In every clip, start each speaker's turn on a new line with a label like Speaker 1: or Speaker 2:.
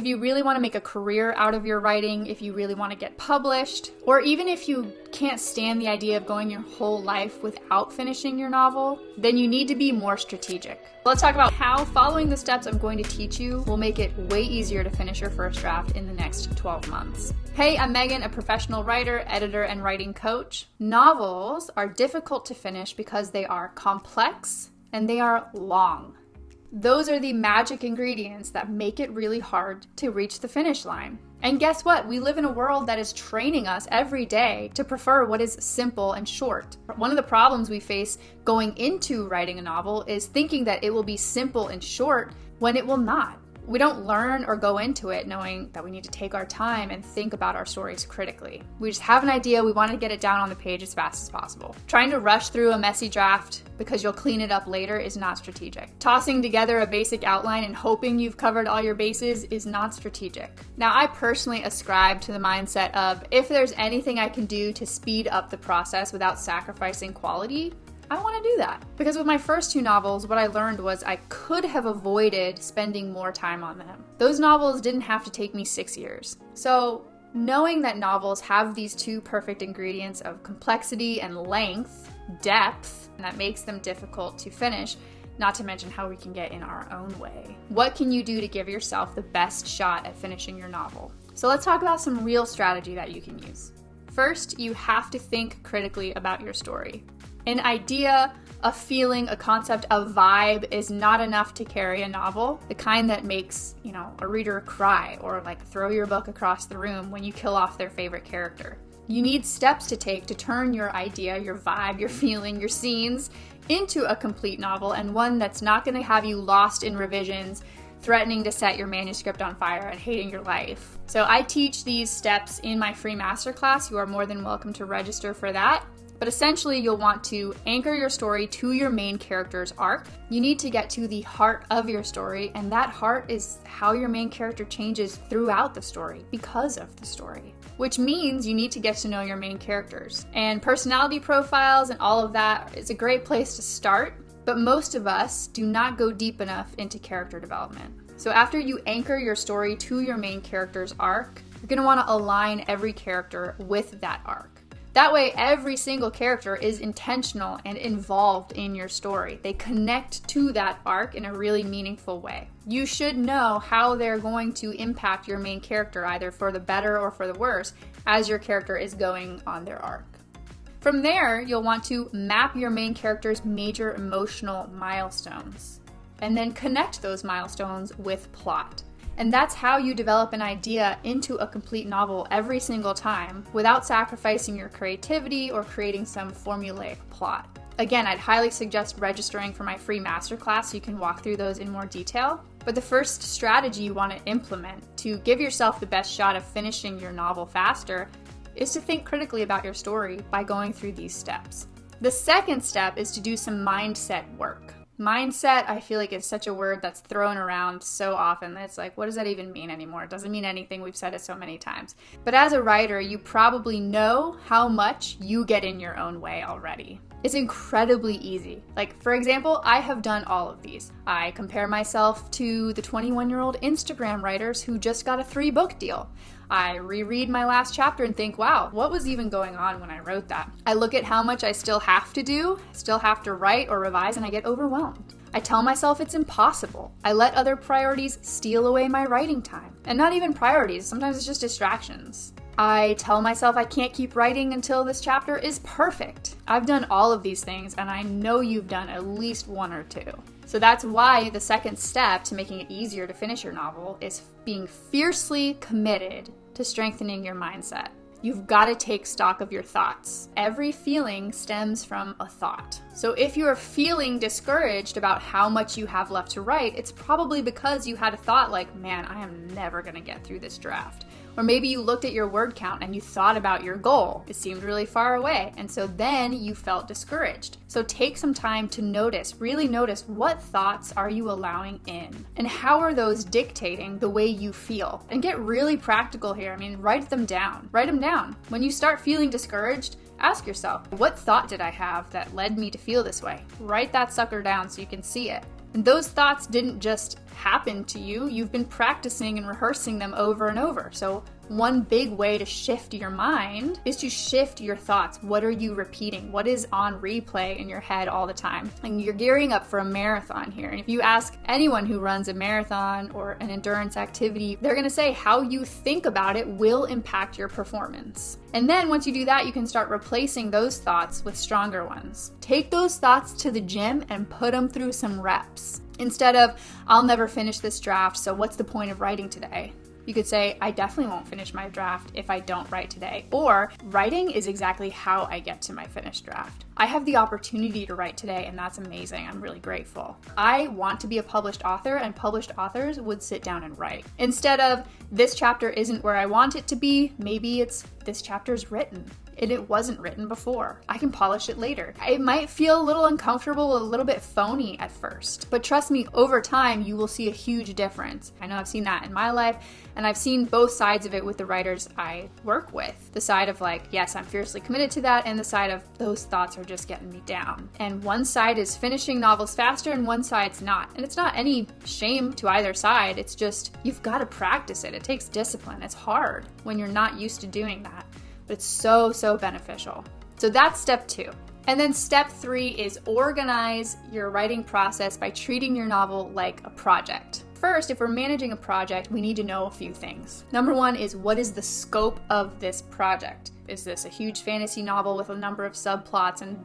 Speaker 1: If you really want to make a career out of your writing, if you really want to get published, or even if you can't stand the idea of going your whole life without finishing your novel, then you need to be more strategic. Let's talk about how following the steps I'm going to teach you will make it way easier to finish your first draft in the next 12 months. Hey, I'm Megan, a professional writer, editor, and writing coach. Novels are difficult to finish because they are complex and they are long. Those are the magic ingredients that make it really hard to reach the finish line. And guess what? We live in a world that is training us every day to prefer what is simple and short. One of the problems we face going into writing a novel is thinking that it will be simple and short when it will not. We don't learn or go into it knowing that we need to take our time and think about our stories critically. We just have an idea, we want to get it down on the page as fast as possible. Trying to rush through a messy draft because you'll clean it up later is not strategic. Tossing together a basic outline and hoping you've covered all your bases is not strategic. Now, I personally ascribe to the mindset of if there's anything I can do to speed up the process without sacrificing quality, I want to do that. Because with my first two novels, what I learned was I could have avoided spending more time on them. Those novels didn't have to take me 6 years. So knowing that novels have these two perfect ingredients of complexity and length, depth, and that makes them difficult to finish, not to mention how we can get in our own way. What can you do to give yourself the best shot at finishing your novel? So let's talk about some real strategy that you can use. First, you have to think critically about your story. An idea, a feeling, a concept, a vibe is not enough to carry a novel. The kind that makes, a reader cry or like throw your book across the room when you kill off their favorite character. You need steps to take to turn your idea, your vibe, your feeling, your scenes into a complete novel and one that's not going to have you lost in revisions, threatening to set your manuscript on fire and hating your life. So I teach these steps in my free masterclass. You are more than welcome to register for that. But essentially, you'll want to anchor your story to your main character's arc. You need to get to the heart of your story, and that heart is how your main character changes throughout the story because of the story. Which means you need to get to know your main characters. And personality profiles and all of that is a great place to start, but most of us do not go deep enough into character development. So after you anchor your story to your main character's arc, you're going to want to align every character with that arc. That way, every single character is intentional and involved in your story. They connect to that arc in a really meaningful way. You should know how they're going to impact your main character, either for the better or for the worse, as your character is going on their arc. From there, you'll want to map your main character's major emotional milestones, and then connect those milestones with plot. And that's how you develop an idea into a complete novel every single time without sacrificing your creativity or creating some formulaic plot. Again, I'd highly suggest registering for my free masterclass so you can walk through those in more detail. But the first strategy you want to implement to give yourself the best shot of finishing your novel faster is to think critically about your story by going through these steps. The second step is to do some mindset work. Mindset, I feel like, is such a word that's thrown around so often that it's like, what does that even mean anymore? It doesn't mean anything. We've said it so many times. But as a writer, you probably know how much you get in your own way already. It's incredibly easy. Like, for example, I have done all of these. I compare myself to the 21-year-old Instagram writers who just got a 3-book deal. I reread my last chapter and think, wow, what was even going on when I wrote that? I look at how much I still have to do, still have to write or revise, and I get overwhelmed. I tell myself it's impossible. I let other priorities steal away my writing time. And not even priorities, sometimes it's just distractions. I tell myself I can't keep writing until this chapter is perfect. I've done all of these things, and I know you've done at least one or two. So that's why the second step to making it easier to finish your novel is being fiercely committed to strengthening your mindset. You've got to take stock of your thoughts. Every feeling stems from a thought. So if you're feeling discouraged about how much you have left to write, it's probably because you had a thought like, man, I am never going to get through this draft. Or maybe you looked at your word count and you thought about your goal. It seemed really far away, and so then you felt discouraged. So take some time to notice, really notice, what thoughts are you allowing in? And how are those dictating the way you feel? And get really practical here. Write them down. Write them down. When you start feeling discouraged, ask yourself, what thought did I have that led me to feel this way? Write that sucker down so you can see it. And those thoughts didn't just happen to you. You've been practicing and rehearsing them over and over. So one big way to shift your mind is to shift your thoughts. What are you repeating? What is on replay in your head all the time? And you're gearing up for a marathon here. And if you ask anyone who runs a marathon or an endurance activity, they're going to say how you think about it will impact your performance. And then once you do that, you can start replacing those thoughts with stronger ones. Take those thoughts to the gym and put them through some reps. Instead of, I'll never finish this draft, so what's the point of writing today? You could say, I definitely won't finish my draft if I don't write today. Or, writing is exactly how I get to my finished draft. I have the opportunity to write today, and that's amazing. I'm really grateful. I want to be a published author, and published authors would sit down and write. Instead of, this chapter isn't where I want it to be, maybe it's, this chapter's written. And it wasn't written before. I can polish it later. It might feel a little uncomfortable, a little bit phony at first, but trust me, over time, you will see a huge difference. I know I've seen that in my life, and I've seen both sides of it with the writers I work with. The side of like, yes, I'm fiercely committed to that, and the side of those thoughts are just getting me down. And one side is finishing novels faster, and one side's not. And it's not any shame to either side. It's just, you've got to practice it. It takes discipline. It's hard when you're not used to doing that. But it's so, so beneficial. So that's step 2. And then step 3 is organize your writing process by treating your novel like a project. First, if we're managing a project, we need to know a few things. Number 1 is, what is the scope of this project? Is this a huge fantasy novel with a number of subplots and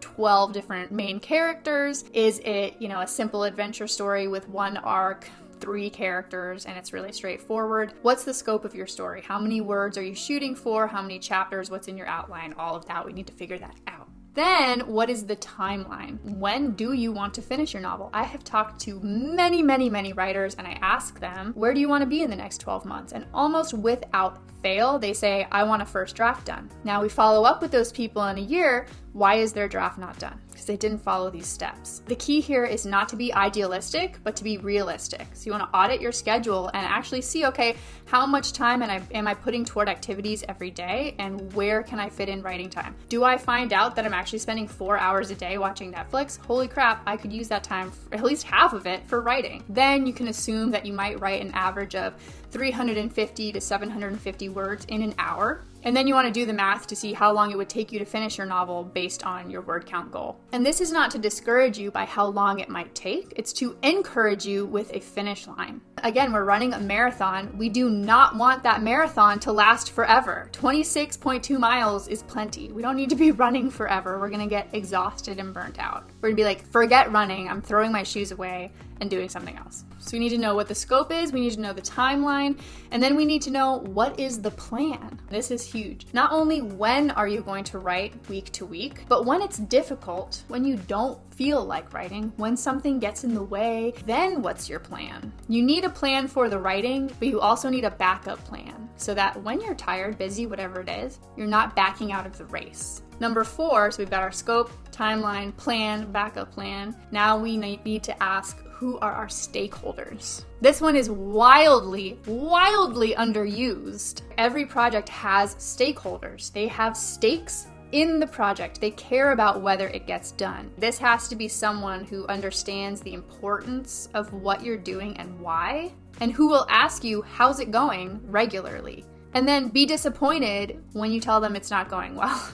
Speaker 1: 12 different main characters? Is it, a simple adventure story with one arc, 3 characters, and it's really straightforward? What's the scope of your story? How many words are you shooting for? How many chapters? What's in your outline? All of that. We need to figure that out. Then, what is the timeline? When do you want to finish your novel? I have talked to many, many, many writers, and I ask them, where do you want to be in the next 12 months? And almost without fail, they say, I want a first draft done. Now we follow up with those people in a year. Why is their draft not done? Because they didn't follow these steps. The key here is not to be idealistic, but to be realistic. So you want to audit your schedule and actually see, okay, how much time am I putting toward activities every day, and where can I fit in writing time? Do I find out that I'm actually spending 4 hours a day watching Netflix? Holy crap, I could use that time, at least half of it, for writing. Then you can assume that you might write an average of 350 to 750 words in an hour. And then you want to do the math to see how long it would take you to finish your novel based on your word count goal. And this is not to discourage you by how long it might take. It's to encourage you with a finish line. Again, we're running a marathon. We do not want that marathon to last forever. 26.2 miles is plenty. We don't need to be running forever. We're going to get exhausted and burnt out. We're going to be like, forget running. I'm throwing my shoes away and doing something else. So we need to know what the scope is, we need to know the timeline, and then we need to know what is the plan. This is huge. Not only when are you going to write week to week, but when it's difficult, when you don't feel like writing, when something gets in the way, then what's your plan? You need a plan for the writing, but you also need a backup plan so that when you're tired, busy, whatever it is, you're not backing out of the race. Number 4, so we've got our scope, timeline, plan, backup plan. Now we need to ask, who are our stakeholders? This one is wildly, wildly underused. Every project has stakeholders. They have stakes in the project. They care about whether it gets done. This has to be someone who understands the importance of what you're doing and why, and who will ask you, how's it going, regularly. And then be disappointed when you tell them it's not going well.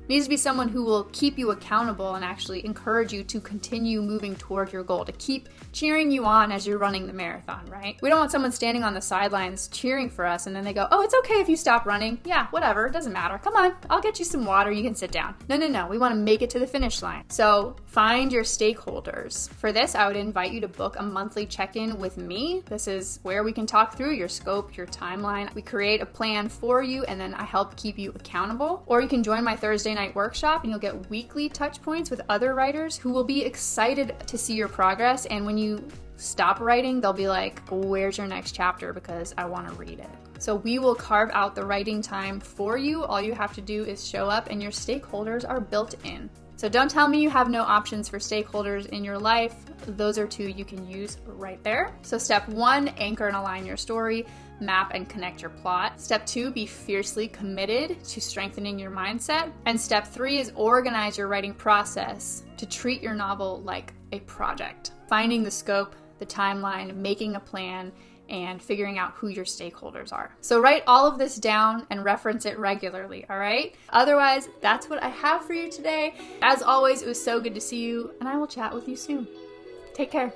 Speaker 1: It needs to be someone who will keep you accountable and actually encourage you to continue moving toward your goal, to keep cheering you on as you're running the marathon, right? We don't want someone standing on the sidelines cheering for us and then they go, oh, it's okay if you stop running. Yeah, whatever, it doesn't matter. Come on, I'll get you some water, you can sit down. No, we want to make it to the finish line. So find your stakeholders. For this, I would invite you to book a monthly check-in with me. This is where we can talk through your scope, your timeline. We create a plan for you and then I help keep you accountable. Or you can join my Thursday night workshop and you'll get weekly touch points with other writers who will be excited to see your progress. And when you stop writing, they'll be like, where's your next chapter? Because I want to read it. So we will carve out the writing time for you. All you have to do is show up and your stakeholders are built in. So don't tell me you have no options for stakeholders in your life. Those are 2 you can use right there. So step 1, anchor and align your story. Map and connect your plot. Step 2, be fiercely committed to strengthening your mindset. And step 3 is organize your writing process to treat your novel like a project. finding the scope, the timeline, making a plan, and figuring out who your stakeholders are. So write all of this down and reference it regularly, all right? Otherwise, that's what I have for you today. As always, it was so good to see you, and I will chat with you soon. Take care.